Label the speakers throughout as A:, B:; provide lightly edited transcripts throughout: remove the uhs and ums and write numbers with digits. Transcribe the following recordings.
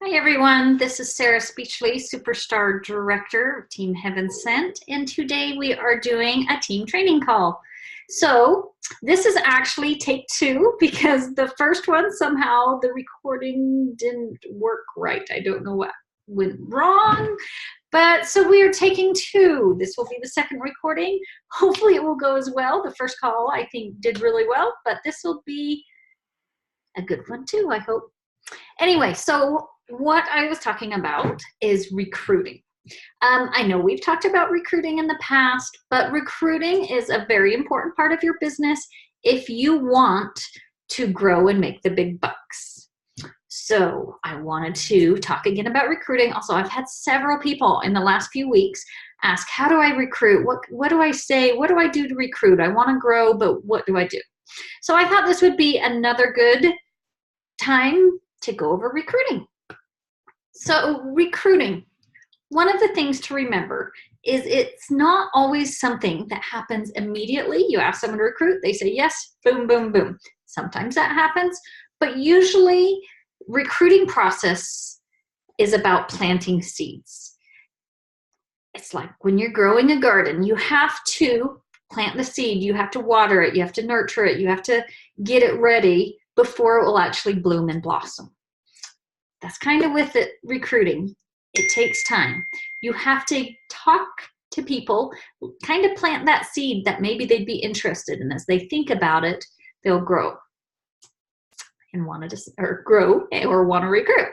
A: Hi everyone, this is Sara Speechley, Superstar Director of Team Heaven Sent, and today we are doing a team training call. So this is actually take two because the first one somehow the recording didn't work right. I don't know what went wrong, but so we are taking two. This will be the second recording. Hopefully it will go as well. The first call I think did really well, but this will be a good one too, I hope. Anyway, so what I was talking about is recruiting. I know we've talked about recruiting in the past, but recruiting is a very important part of your business if you want to grow and make the big bucks. So I wanted to talk again about recruiting. Also, I've had several people in the last few weeks ask, how do I recruit? What do I say? What do I do to recruit? I want to grow, but what do I do? So I thought this would be another good time to go over recruiting. So recruiting, one of the things to remember is it's not always something that happens immediately. You ask someone to recruit, they say yes, boom, boom, boom. Sometimes that happens, but usually recruiting process is about planting seeds. It's like when you're growing a garden, you have to plant the seed, you have to water it, you have to nurture it, you have to get it ready before it will actually bloom and blossom. That's kind of with it, recruiting. It takes time. You have to talk to people, kind of plant that seed that maybe they'd be interested in. As they think about it, they'll grow and want to, or grow or want to recruit.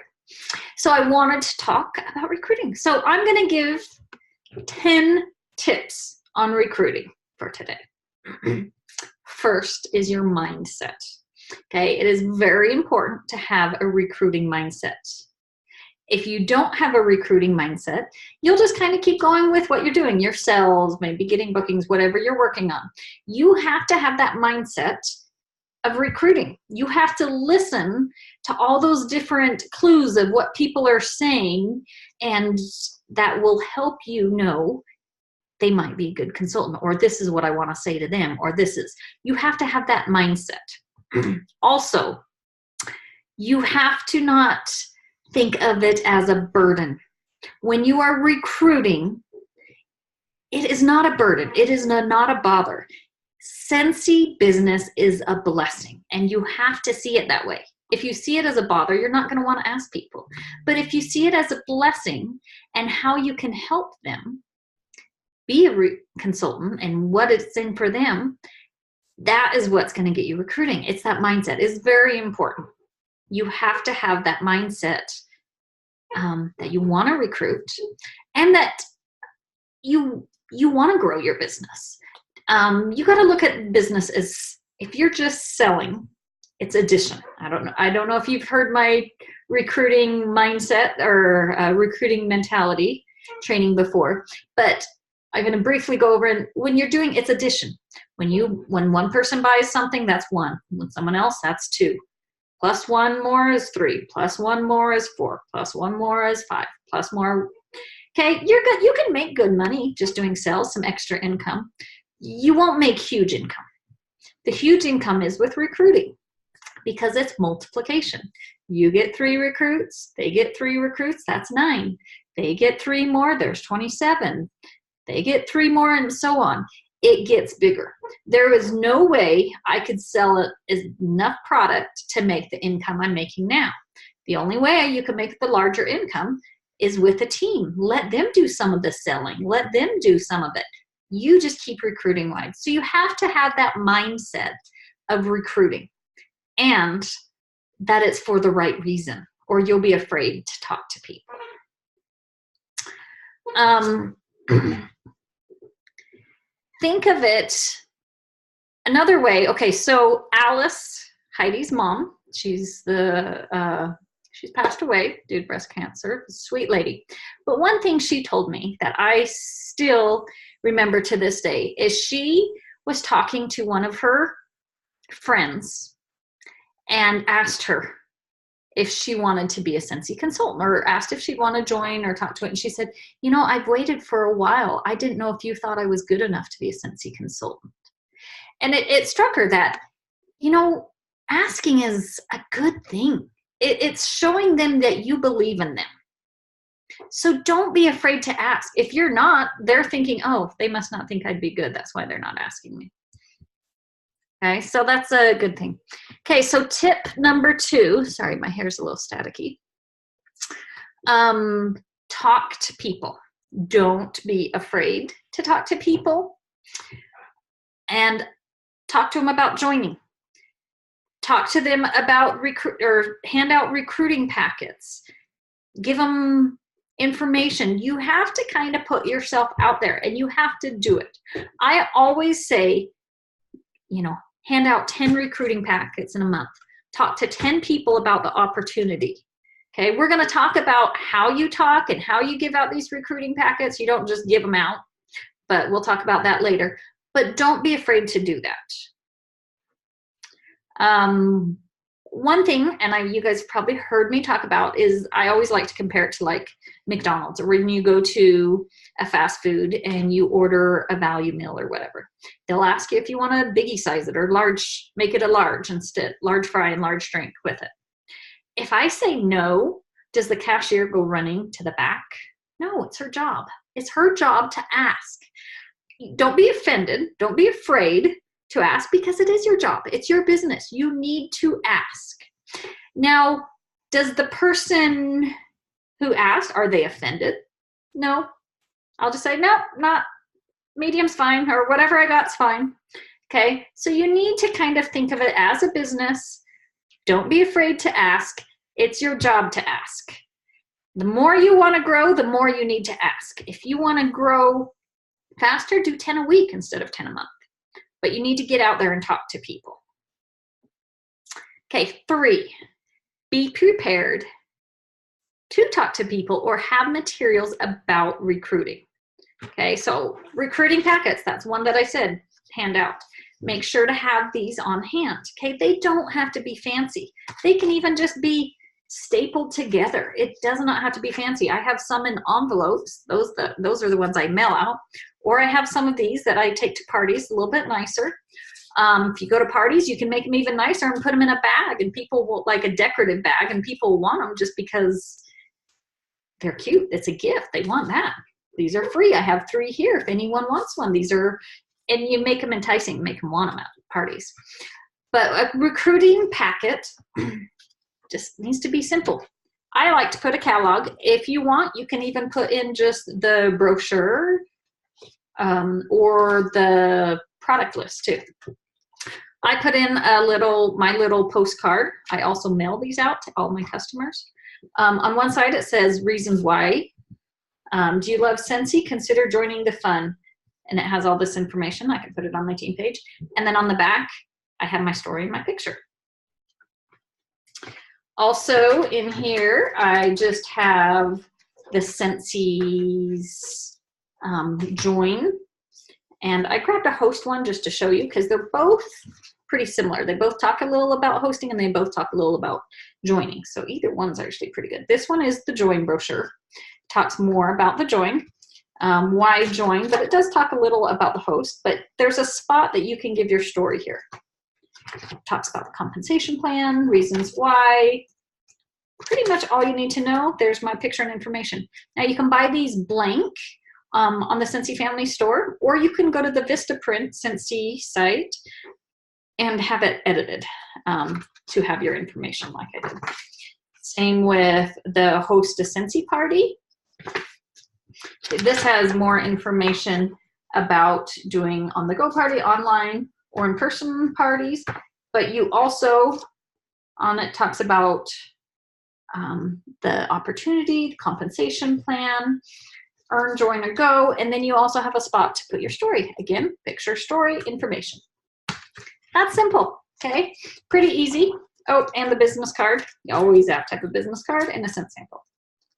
A: So I wanted to talk about recruiting. So I'm going to give 10 tips on recruiting for today. First is your mindset. Okay, it is very important to have a recruiting mindset. If you don't have a recruiting mindset, you'll just kind of keep going with what you're doing, your sales, maybe getting bookings, whatever you're working on. You have to have that mindset of recruiting. You have to listen to all those different clues of what people are saying, and that will help you know they might be a good consultant, or this is what I want to say to them, or this is. You have to have that mindset. Also, you have to not think of it as a burden. When you are recruiting, it is not a burden. It is not a bother. Scentsy business is a blessing, and you have to see it that way. If you see it as a bother, you're not going to want to ask people. But if you see it as a blessing and how you can help them be a consultant and what it's in for them, that is what's going to get you recruiting. It's that mindset. It's very important. You have to have that mindset that you want to recruit and that you want to grow your business. You got to look at business as, if you're just selling, it's addition. I don't know if you've heard my recruiting mindset or recruiting mentality training before, but I'm going to briefly go over it. When you're doing, it's addition. When one person buys something, that's one. When someone else, that's two. Plus one more is three. Plus one more is four. Plus one more is five. Plus more. Okay, you're good. You can make good money just doing sales, some extra income. You won't make huge income. The huge income is with recruiting because it's multiplication. You get 3 recruits, they get 3 recruits, that's 9. They get 3 more, there's 27. They get 3 more, and so on. It gets bigger. There is no way I could sell enough product to make the income I'm making now. The only way you can make the larger income is with a team. Let them do some of the selling. Let them do some of it. You just keep recruiting wide. So you have to have that mindset of recruiting, and that it's for the right reason, or you'll be afraid to talk to people. Think of it another way. Okay, so Alice, Heidi's mom, she's passed away due to breast cancer, sweet lady. But one thing she told me that I still remember to this day is she was talking to one of her friends and asked her if she wanted to be a Scentsy consultant, or asked if she'd want to join or talk to it. And she said, I've waited for a while. I didn't know if you thought I was good enough to be a Scentsy consultant. And it struck her that, asking is a good thing. it's showing them that you believe in them. So don't be afraid to ask. If you're not, they're thinking, oh, they must not think I'd be good. That's why they're not asking me. Okay, so that's a good thing. Okay, so tip number 2, sorry, my hair's a little staticky. Talk to people. Don't be afraid to talk to people, and talk to them about joining. Talk to them about hand out recruiting packets. Give them information. You have to kind of put yourself out there, and you have to do it. I always say, you know, hand out 10 recruiting packets in a month. Talk to 10 people about the opportunity. Okay, we're going to talk about how you talk and how you give out these recruiting packets. You don't just give them out, but we'll talk about that later. But don't be afraid to do that. One thing, and you guys probably heard me talk about, is I always like to compare it to like McDonald's, or when you go to a fast food and you order a value meal or whatever. They'll ask you if you want to biggie size it or large, make it a large instead, large fry and large drink with it. If I say no, does the cashier go running to the back? No, it's her job. It's her job to ask. Don't be offended. Don't be afraid to ask, because it is your job. It's your business. You need to ask. Now, does the person who asked, are they offended? No. I'll just say, no, not medium's fine, or whatever I got's fine. Okay, so you need to kind of think of it as a business. Don't be afraid to ask. It's your job to ask. The more you want to grow, the more you need to ask. If you want to grow faster, do 10 a week instead of 10 a month. But you need to get out there and talk to people. Okay, 3, be prepared to talk to people or have materials about recruiting. Okay, so recruiting packets, that's one that I said, hand out. Make sure to have these on hand. Okay, they don't have to be fancy. They can even just be stapled together. It does not have to be fancy. I have some in envelopes. Those are the ones I mail out. Or I have some of these that I take to parties, a little bit nicer. If you go to parties, you can make them even nicer and put them in a bag, and people will, like a decorative bag, and people want them just because they're cute. It's a gift. They want that. These are free. I have 3 here if anyone wants one. These are, and you make them enticing, make them want them at parties. But a recruiting packet just needs to be simple. I like to put a catalog. If you want, you can even put in just the brochure or the product list too. I put in my little postcard. I also mail these out to all my customers. On one side it says reasons why. Do you love Scentsy? Consider joining the fun. And it has all this information. I can put it on my team page. And then on the back, I have my story and my picture. Also in here, I just have the Scentsy's join. And I grabbed a host one just to show you, because they're both pretty similar. They both talk a little about hosting, and they both talk a little about joining. So either one's actually pretty good. This one is the join brochure. It talks more about the join, why join, but it does talk a little about the host. But there's a spot that you can give your story here. It talks about the compensation plan, reasons why, pretty much all you need to know. There's my picture and information. Now you can buy these blank on the Scentsy Family Store, or you can go to the Vistaprint Scentsy site and have it edited to have your information like I did. Same with the Host a Scentsy Party. This has more information about doing on-the-go party, online, or in-person parties, but you also, on it talks about the opportunity, compensation plan, earn, join, or go, and then you also have a spot to put your story. Again, picture, story, information. That's simple, okay? Pretty easy. Oh, and the business card. You always have to have a business card and a scent sample.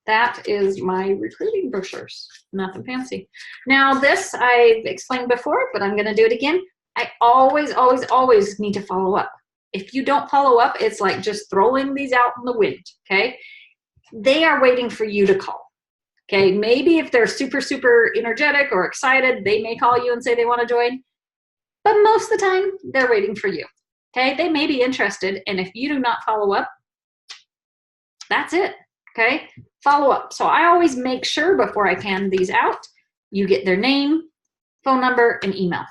A: That is my recruiting brochures. Nothing fancy. Now this I've explained before, but I'm gonna do it again. I always, always, always need to follow up. If you don't follow up, it's like just throwing these out in the wind, okay? They are waiting for you to call. Okay, maybe if they're super, super energetic or excited, they may call you and say they want to join. But most of the time, they're waiting for you. Okay, they may be interested, and if you do not follow up, That's it. Okay. Follow up. So I always make sure before I hand these out, you get their name, phone number, and email.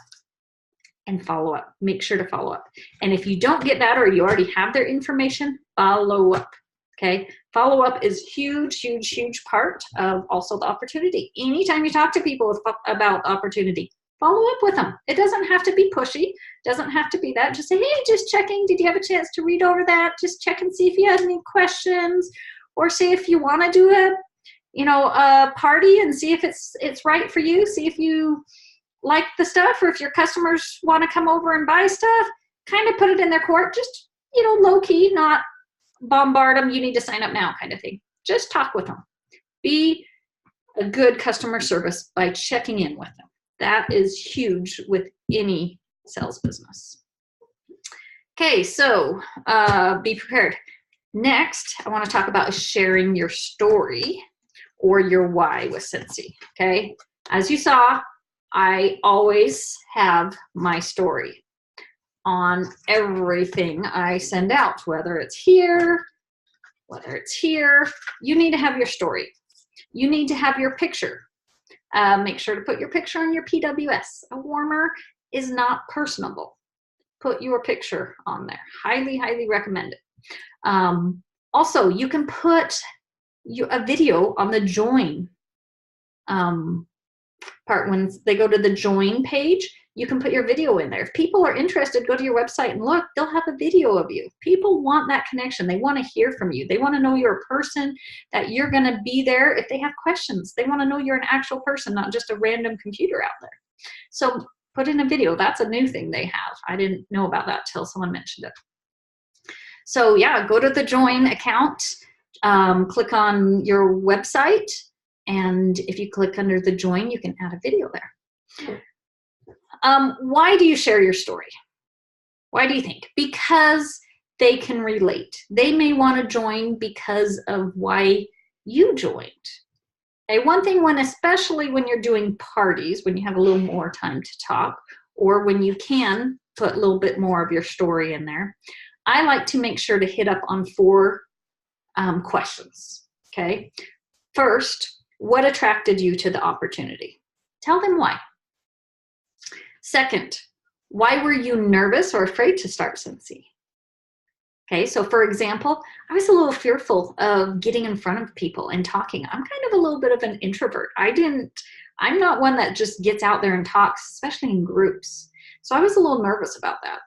A: And follow up. Make sure to follow up. And if you don't get that or you already have their information, follow up. Okay. Follow up is huge, huge, huge part of also the opportunity. Anytime you talk to people about opportunity, follow up with them. It doesn't have to be pushy. It doesn't have to be that. Just say, hey, just checking. Did you have a chance to read over that? Just check and see if you had any questions, or see if you want to do a party and see if it's right for you. See if you like the stuff, or if your customers want to come over and buy stuff, kind of put it in their court. Just, low key, not bombard them. You need to sign up now kind of thing. Just talk with them. Be a good customer service by checking in with them. That is huge with any sales business. Okay, so be prepared. Next, I want to talk about sharing your story or your why with Scentsy. Okay, as you saw, I always have my story on everything I send out, whether it's here, whether it's here. You need to have your story. You need to have your picture. Make sure to put your picture on your PWS. A warmer is not personable. Put your picture on there. Highly, highly recommend it. Also, you can put a video on the join part. When they go to the join page, you can put your video in there. If people are interested, go to your website and look. They'll have a video of you. People want that connection. They want to hear from you. They want to know you're a person, that you're going to be there if they have questions. They want to know you're an actual person, not just a random computer out there. So put in a video. That's a new thing they have. I didn't know about that till someone mentioned it. So yeah, go to the join account, click on your website, and if you click under the join, you can add a video there. Why do you share your story? Why do you think? Because they can relate. They may want to join because of why you joined. Okay, one thing, especially when you're doing parties, when you have a little more time to talk, or when you can put a little bit more of your story in there, I like to make sure to hit up on 4 questions. Okay. First, what attracted you to the opportunity? Tell them why. Second, why were you nervous or afraid to start Scentsy? Okay, so for example, I was a little fearful of getting in front of people and talking. I'm kind of a little bit of an introvert. I'm not one that just gets out there and talks, especially in groups. So I was a little nervous about that.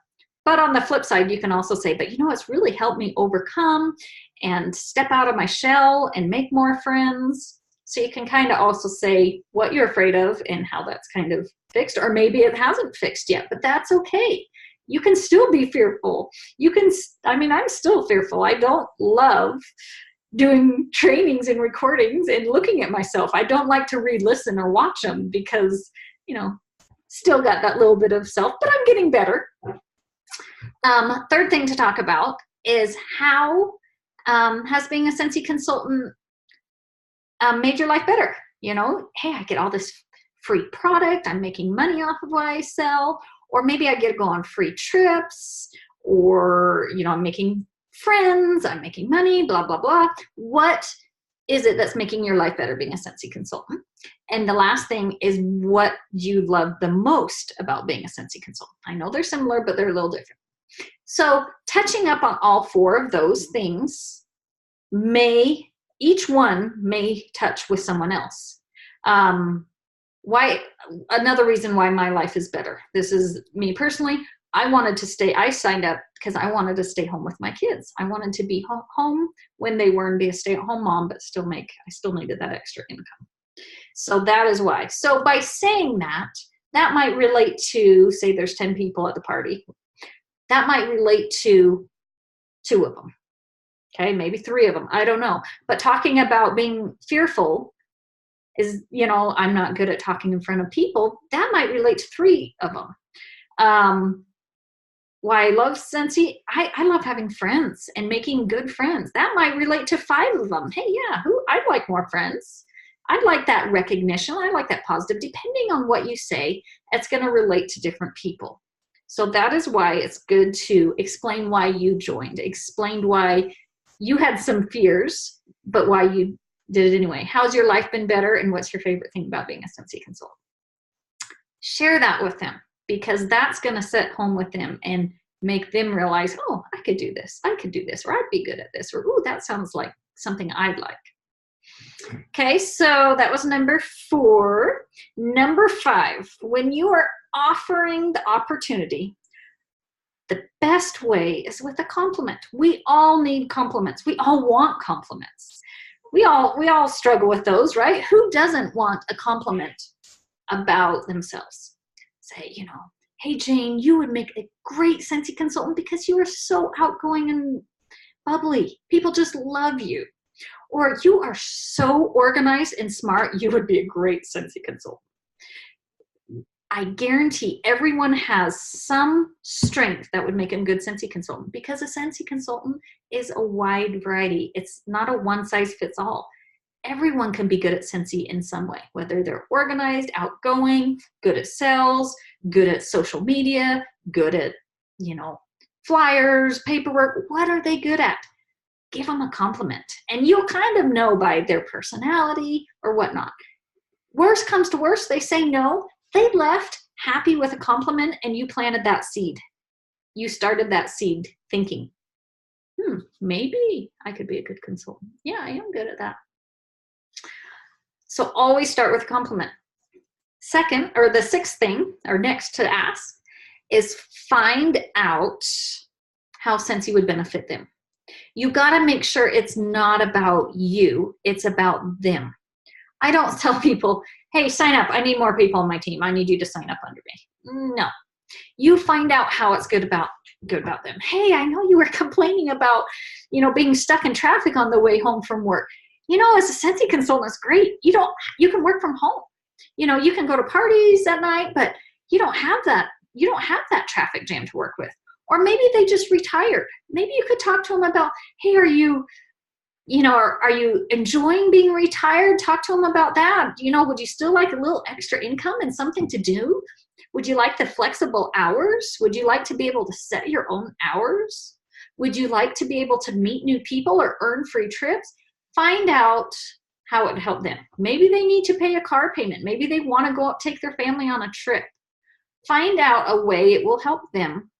A: But on the flip side, you can also say, but it's really helped me overcome and step out of my shell and make more friends. So you can kind of also say what you're afraid of and how that's kind of fixed, or maybe it hasn't fixed yet, but that's okay. You can still be fearful. I'm still fearful. I don't love doing trainings and recordings and looking at myself. I don't like to re-listen or watch them because, still got that little bit of self, but I'm getting better. Third thing to talk about is how has being a Scentsy consultant made your life better? Hey, I get all this free product. I'm making money off of what I sell. Or maybe I get to go on free trips, or, I'm making friends, I'm making money, blah, blah, blah. What is it that's making your life better being a Scentsy consultant? And the last thing is what you love the most about being a Scentsy consultant. I know they're similar, but they're a little different. So touching up on all 4 of those things, each one may touch with someone else. Another reason why my life is better. This is me personally. I signed up because I wanted to stay home with my kids. I wanted to be home when they were and be a stay-at-home mom, but I still needed that extra income. So that is why. So by saying that might relate to, say there's 10 people at the party. That might relate to 2 of them. Okay, maybe 3 of them. I don't know. But talking about being fearful is, I'm not good at talking in front of people. That might relate to 3 of them. Why I love Scentsy, I love having friends and making good friends. That might relate to 5 of them. Hey, yeah, I'd like more friends. I'd like that recognition. I like that positive. Depending on what you say, it's going to relate to different people. So that is why it's good to explain why you joined, explain why You had some fears, but why you did it anyway. How's your life been better, and what's your favorite thing about being a Scentsy consultant? Share that with them, because that's going to set home with them and make them realize, oh, I could do this, or I'd be good at this, or oh, that sounds like something I'd like. Okay, so that was number 4. Number 5, when you are offering the opportunity, the best way is with a compliment. We all need compliments. We all want compliments. We all struggle with those, right? Who doesn't want a compliment about themselves? Say, hey, Jane, you would make a great Scentsy consultant because you are so outgoing and bubbly. People just love you. Or you are so organized and smart, you would be a great Scentsy consultant. I guarantee everyone has some strength that would make a good Scentsy consultant, because a Scentsy consultant is a wide variety. It's not a one-size-fits-all. Everyone can be good at Scentsy in some way, whether they're organized, outgoing, good at sales, good at social media, good at, flyers, paperwork. What are they good at? Give them a compliment, and you'll kind of know by their personality or whatnot. Worst comes to worst, they say no. They left happy with a compliment, and you planted that seed. You started that seed thinking, maybe I could be a good consultant. Yeah, I am good at that. So always start with a compliment. Second, or the 6th thing, or next to ask, is find out how Scentsy would benefit them. You got to make sure it's not about you, it's about them. I don't tell people, hey, sign up. I need more people on my team. I need you to sign up under me. No. You find out how it's good about them. Hey, I know you were complaining about, being stuck in traffic on the way home from work. As a Scentsy consultant, it's great. You can work from home. You can go to parties at night, but you don't have that. You don't have that traffic jam to work with. Or maybe they just retired. Maybe you could talk to them about, hey, are you enjoying being retired? Talk to them about that. Would you still like a little extra income and something to do? Would you like the flexible hours? Would you like to be able to set your own hours? Would you like to be able to meet new people or earn free trips? Find out how it would help them. Maybe they need to pay a car payment. Maybe they want to go out, take their family on a trip. Find out a way it will help them.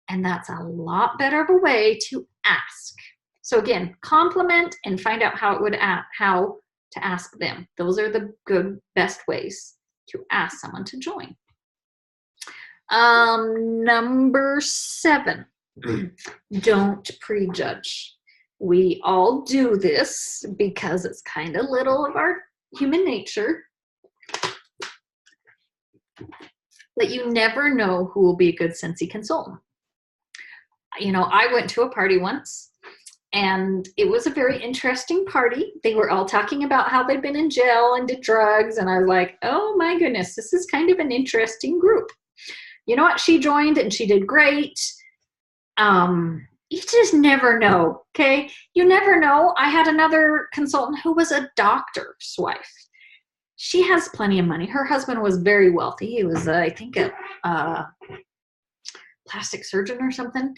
A: And that's a lot better of a way to ask. So again, compliment and find out how to ask them. Those are the best ways to ask someone to join. Number 7, don't prejudge. We all do this because it's kind of little of our human nature. But you never know who will be a good Scentsy consultant. I went to a party once, and it was a very interesting party. They were all talking about how they'd been in jail and did drugs, and I was like, oh my goodness, this is kind of an interesting group. You know what? She joined, and she did great. You just never know, okay? You never know. I had another consultant who was a doctor's wife. She has plenty of money. Her husband was very wealthy. He was, I think, a plastic surgeon or something.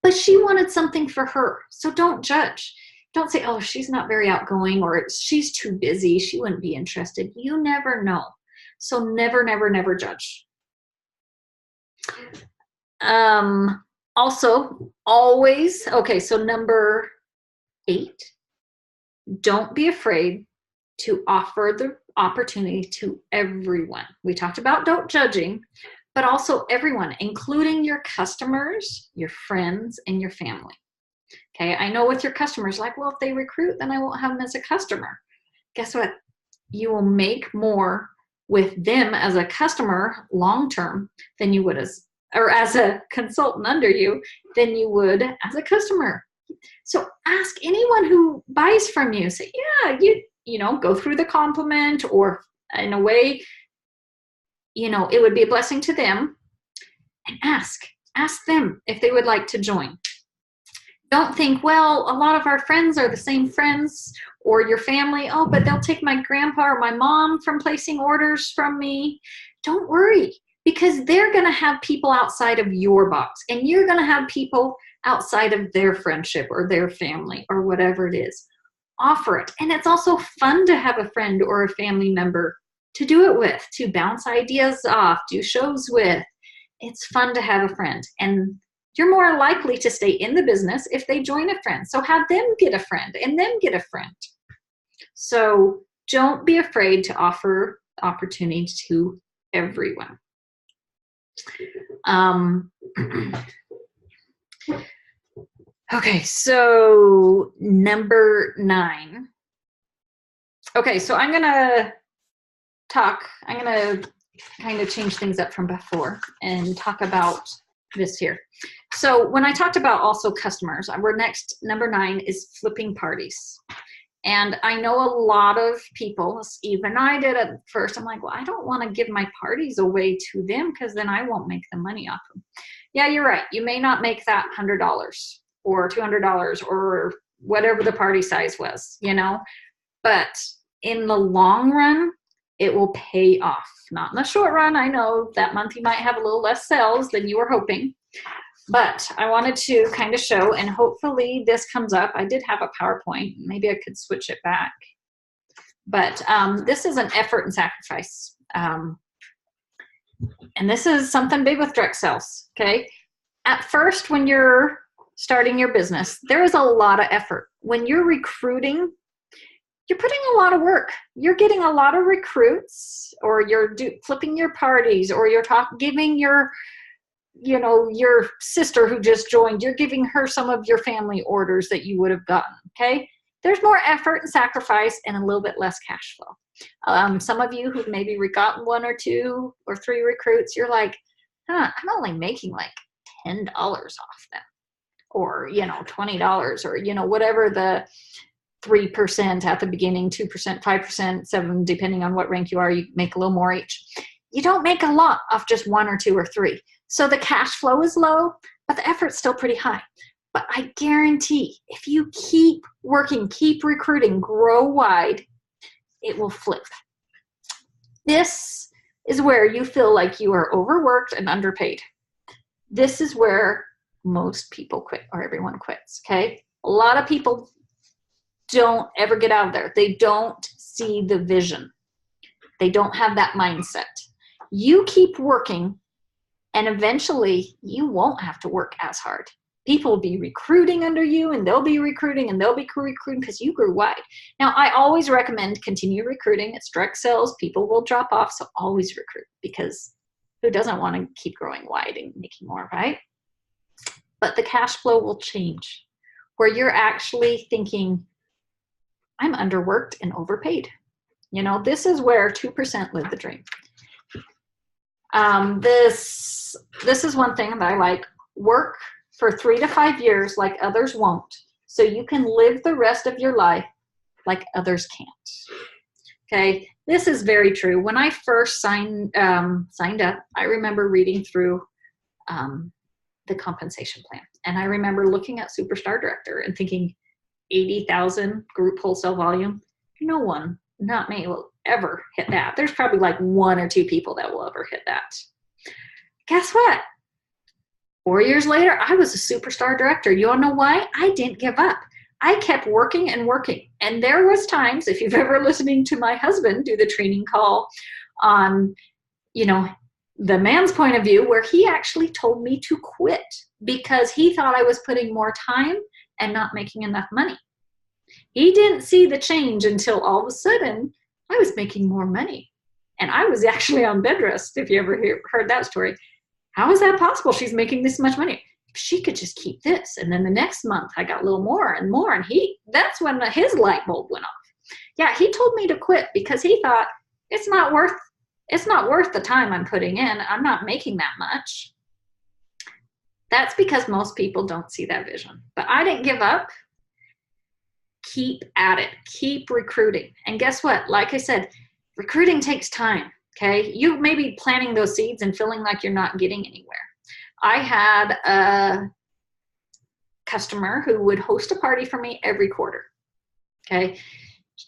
A: But she wanted something for her. So don't judge. Don't say, oh, she's not very outgoing, or she's too busy. She wouldn't be interested. You never know. So never, never, never judge. Also, always, okay, so number 8, don't be afraid to offer the opportunity to everyone. We talked about don't judging, but also everyone, including your customers, your friends, and your family. Okay, I know with your customers, like, well, if they recruit, then I won't have them as a customer. Guess what? You will make more with them as a customer long-term than you would as a consultant under you than you would as a customer. So ask anyone who buys from you. Say, yeah, go through the compliment, or in a way, it would be a blessing to them, and ask them if they would like to join. Don't think, well, a lot of our friends are the same friends, or your family, oh, but they'll take my grandpa or my mom from placing orders from me. Don't worry, because they're going to have people outside of your box, and you're going to have people outside of their friendship or their family or whatever it is. Offer it. And it's also fun to have a friend or a family member to do it with, to bounce ideas off, do shows with. It's fun to have a friend. And you're more likely to stay in the business if they join a friend. So have them get a friend and then get a friend. So don't be afraid to offer opportunity to everyone. Okay, so number 9. Okay, so I'm gonna kind of change things up from before and talk about this here. So when I talked about also customers, number 9 is flipping parties. And I know a lot of people, even I did at first, I'm like, well, I don't want to give my parties away to them because then I won't make the money off them. Yeah, you're right. You may not make that $100 or $200 or whatever the party size was, but in the long run, it will pay off. Not in the short run. I know that month you might have a little less sales than you were hoping. But I wanted to kind of show, and hopefully this comes up. I did have a PowerPoint. Maybe I could switch it back. But this is an effort and sacrifice. And this is something big with direct sales, okay? At first, when you're starting your business, there is a lot of effort. When you're recruiting, you're putting a lot of work. You're getting a lot of recruits, or you're flipping your parties, or you're giving your sister who just joined, you're giving her some of your family orders that you would have gotten, okay? There's more effort and sacrifice and a little bit less cash flow. Some of you who've maybe gotten 1 or 2 or 3 recruits, you're like, I'm only making like $10 off them, or, $20, or, whatever the 3% at the beginning, 2%, 5%, 7%, depending on what rank you are, you make a little more each. You don't make a lot off just 1 or 2 or 3. So the cash flow is low, but the effort's still pretty high. But I guarantee if you keep working, keep recruiting, grow wide, it will flip. This is where you feel like you are overworked and underpaid. This is where most people quit, or everyone quits, okay? A lot of people don't ever get out of there. They don't see the vision. They don't have that mindset. You keep working, and eventually you won't have to work as hard. People will be recruiting under you, and they'll be recruiting, and they'll be recruiting because you grew wide. Now, I always recommend continue recruiting. It's direct sales. People will drop off, so always recruit, because who doesn't want to keep growing wide and making more, right? But the cash flow will change, where you're actually thinking, I'm underworked and overpaid. This is where 2% live the dream. This is one thing that I like. Work for 3 to 5 years like others won't, so you can live the rest of your life like others can't. Okay, this is very true. When I first signed up, I remember reading through the compensation plan, and I remember looking at Superstar Director and thinking, 80,000 group wholesale volume. No one, not me, will ever hit that. There's probably like 1 or 2 people that will ever hit that. Guess what? 4 years later, I was a superstar director. You all know why? I didn't give up. I kept working and working. And there was times, if you've ever listening to my husband do the training call on, the man's point of view, where he actually told me to quit because he thought I was putting more time and not making enough money. He didn't see the change until all of a sudden I was making more money. And I was actually on bed rest, if you ever heard that story. How is that possible? She's making this much money. She could just keep this. And then the next month I got a little more and more. And that's when his light bulb went off. Yeah, he told me to quit because he thought it's not worth the time I'm putting in. I'm not making that much. That's because most people don't see that vision. But I didn't give up. Keep at it. Keep recruiting. And guess what? Like I said, recruiting takes time, okay? You may be planting those seeds and feeling like you're not getting anywhere. I had a customer who would host a party for me every quarter, okay?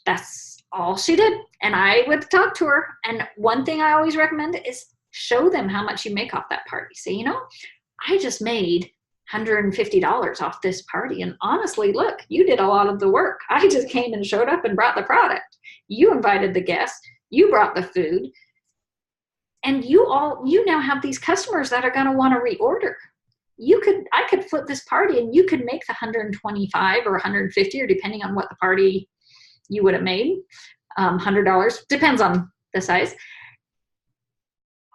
A: That's all she did. And I would talk to her. And one thing I always recommend is show them how much you make off that party. Say, I just made $150 off this party. And honestly, look, you did a lot of the work. I just came and showed up and brought the product. You invited the guests, you brought the food, and you now have these customers that are going to want to reorder. I could flip this party and you could make the 125 or 150, or depending on what the party you would have made, $100, depends on the size.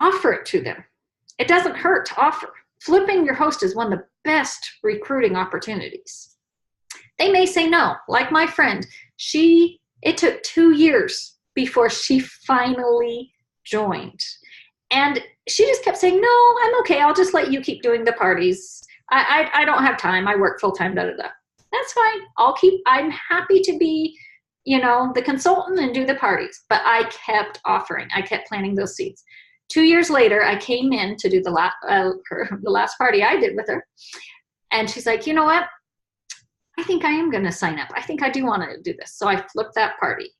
A: Offer it to them. It doesn't hurt to offer. Flipping your host is one of the best recruiting opportunities. They may say no, like my friend. It took 2 years before she finally joined. And she just kept saying, no, I'm okay. I'll just let you keep doing the parties. I don't have time. I work full time, That's fine. I'm happy to be, the consultant and do the parties. But I kept offering. I kept planting those seeds. 2 years later, I came in to do the last party I did with her. And she's like, you know what? I think I am going to sign up. I think I do want to do this. So I flipped that party.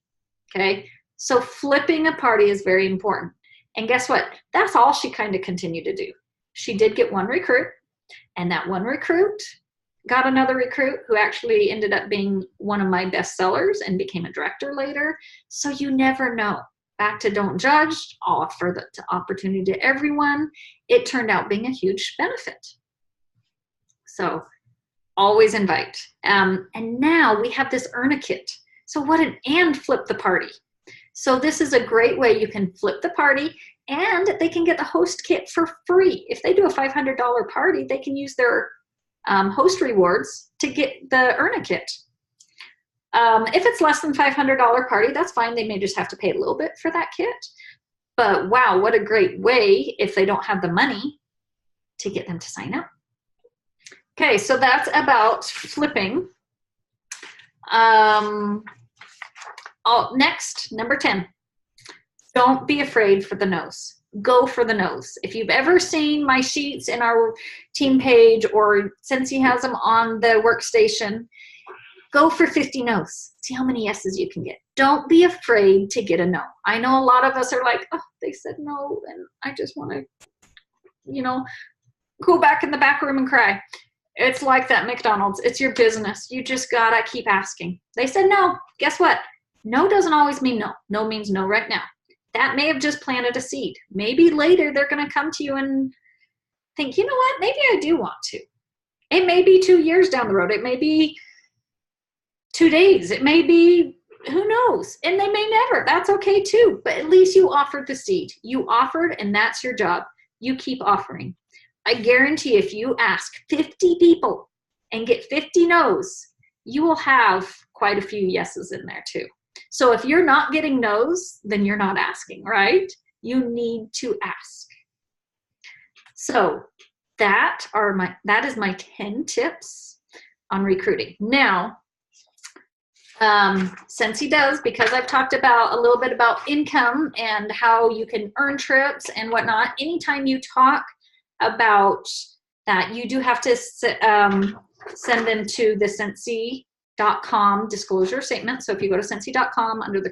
A: Okay. So flipping a party is very important. And guess what? That's all she kind of continued to do. She did get one recruit, and that one recruit got another recruit who actually ended up being one of my best sellers and became a director later. So you never know. Back to don't judge, offer the opportunity to everyone. It turned out being a huge benefit. So always invite. And now we have this earn a kit. So and flip the party. So this is a great way you can flip the party, and they can get the host kit for free. If they do a $500 party, they can use their host rewards to get the earn a kit. If it's less than $500 party, that's fine. They may just have to pay a little bit for that kit. But wow, what a great way, if they don't have the money, to get them to sign up. Okay, so that's about flipping. Next, number 10, don't be afraid for the no's. Go for the no's. If you've ever seen my sheets in our team page, or Scentsy has them on the workstation, go for 50 no's. See how many yeses you can get. Don't be afraid to get a no. I know a lot of us are like, oh, they said no, and I just want to, go back in the back room and cry. It's like that McDonald's. It's your business. You just gotta keep asking. They said no. Guess what? No doesn't always mean no. No means no right now. That may have just planted a seed. Maybe later they're going to come to you and think, you know what? Maybe I do want to. It may be 2 years down the road. It may be 2 days. It may be, who knows? And they may never. That's okay too. But at least you offered the seed. You offered, and that's your job. You keep offering. I guarantee if you ask 50 people and get 50 no's, you will have quite a few yeses in there too. So if you're not getting no's, then you're not asking, right? You need to ask. So that is my 10 tips on recruiting. Now, Scentsy does, because I've talked about a little bit about income and how you can earn trips and whatnot. Anytime you talk about that, you do have to send them to the Scentsy.com disclosure statement. So if you go to Scentsy.com under the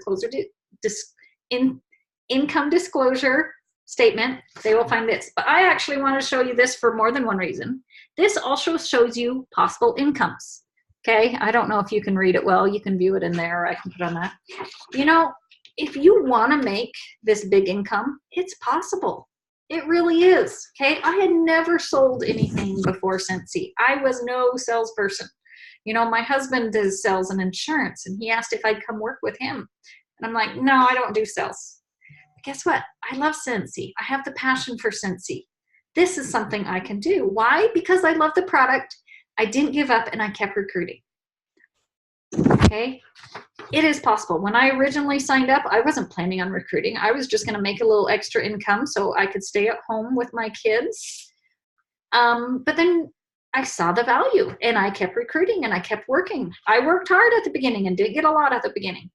A: income disclosure statement, they will find this. But I actually want to show you this for more than one reason. This also shows you possible incomes. Okay, I don't know if you can read it well. You can view it in there, or I can put on that. If you want to make this big income, it's possible. It really is. Okay, I had never sold anything before Scentsy. I was no salesperson. My husband does sales and insurance, and he asked if I'd come work with him. And I'm like, no, I don't do sales. But guess what? I love Scentsy. I have the passion for Scentsy. This is something I can do. Why? Because I love the product. I didn't give up, and I kept recruiting. Okay? It is possible. When I originally signed up, I wasn't planning on recruiting. I was just going to make a little extra income so I could stay at home with my kids. But then I saw the value, and I kept recruiting, and I kept working. I worked hard at the beginning and didn't get a lot at the beginning.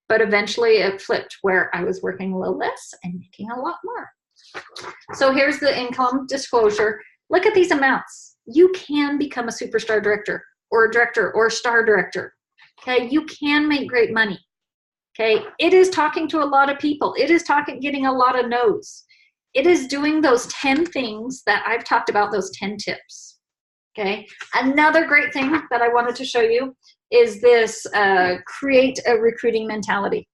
A: But eventually it flipped where I was working a little less and making a lot more. So here's the income disclosure. Look at these amounts. You can become a superstar director or a star director. Okay, you can make great money. Okay, it is talking to a lot of people. It is getting a lot of no's. It is doing those 10 things that I've talked about, those 10 tips. Okay, another great thing that I wanted to show you is this create a recruiting mentality.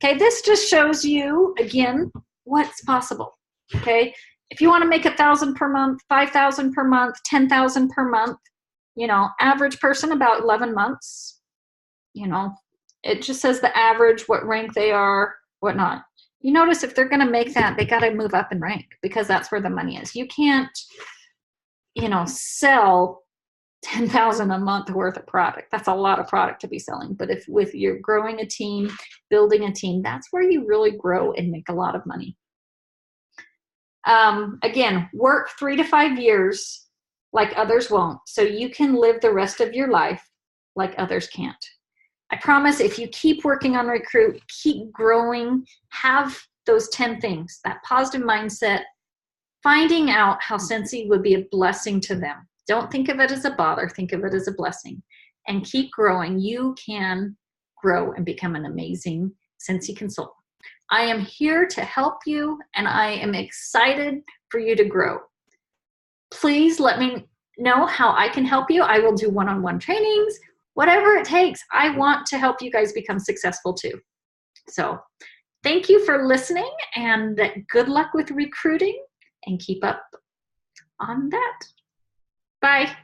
A: Okay, this just shows you, again, what's possible. Okay, if you want to make 1,000 per month, 5,000 per month, 10,000 per month, you know, average person about 11 months, you know, it just says the average, what rank they are, whatnot. You notice if they're going to make that, they got to move up in rank because that's where the money is. You can't, you know, sell 10,000 a month worth of product. That's a lot of product to be selling. But if with you're growing a team, building a team, that's where you really grow and make a lot of money. Again, work 3 to 5 years like others won't, so you can live the rest of your life like others can't. I promise if you keep working on recruit, keep growing, have those 10 things, that positive mindset, finding out how Scentsy would be a blessing to them. Don't think of it as a bother, think of it as a blessing. And keep growing. You can grow and become an amazing Scentsy consultant. I am here to help you, and I am excited for you to grow. Please let me know how I can help you. I will do one-on-one trainings, whatever it takes. I want to help you guys become successful too. So thank you for listening, and good luck with recruiting, and keep up on that. Bye.